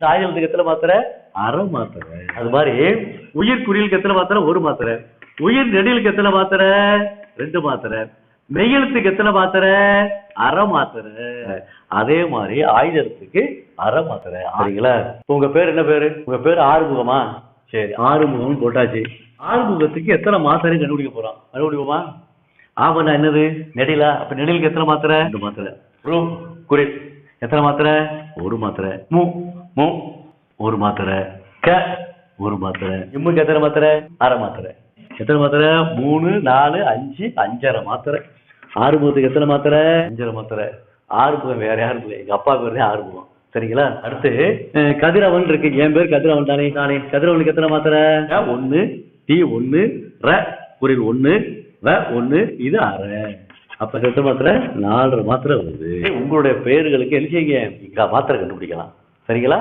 ஆயுதத்துக்கு எத்தனை மாத்திரை? அரை மாத்திரை. அது மாதிரி உயிர் குறியலுக்கு எத்தனை மாத்திரை? ஒரு மாத்திரை. உயிர் நெடிலுக்கு எத்தனை மாத்திரை? 2 மாத்திரை. மெய்யெழுத்துக்கு எத்தனை மாத்திரை? அரை மாத்திரை. அதே மாதிரி ஆயுதத்துக்கு அரை மாத்திரை. சரிங்களா? உங்க பேர் என்ன பேரு? உங்க பேர் ஆறுமுகமா? சரி, ஆறுமுகம் போட்டாச்சு. ஆறுமுகத்துக்கு எத்தனை மாத்திரை கண்டுபிடிப்போமா? ஆவணா என்னது? நெடிலா? அப்ப நெடிலுக்கு எத்தனை மாத்திரை? 2 மாத்திரை. குறில் எத்தனை மாத்திரை? 1 மாத்திரை. மு 1 மாத்திரை. க 1 மாத்திரை. இம்முக்கு எத்தனை மாத்திரை? அரை மாத்திரை. எத்தனை மாத்திரை? 3, 4, 5, 5.5 மாத்திரை. ஆறுமுகத்துக்கு எத்தனை மாத்திரை? 5.5 மாத்திரை. ஆறுமுகம் வேற யாரும் இல்லை, எங்க அப்பா பேர் தான் ஆறுமுகம். சரிங்களா? அடுத்து கதிரவன் இருக்கு. என் பேர் கதிரவன் தானே. கதிரவனுக்கு எத்தனை மாத்திரை? 1, டி 1, ர குறில் 1, வ 1, இது அரை. அப்ப எத்தனை மாத்திரை? 4.5 மாத்திரை வருது. உங்களுடைய பெயர்களுக்கு என்ன செய்யுங்க? இங்க மாத்திரை கண்டுபிடிக்கலாம். சரிங்களா?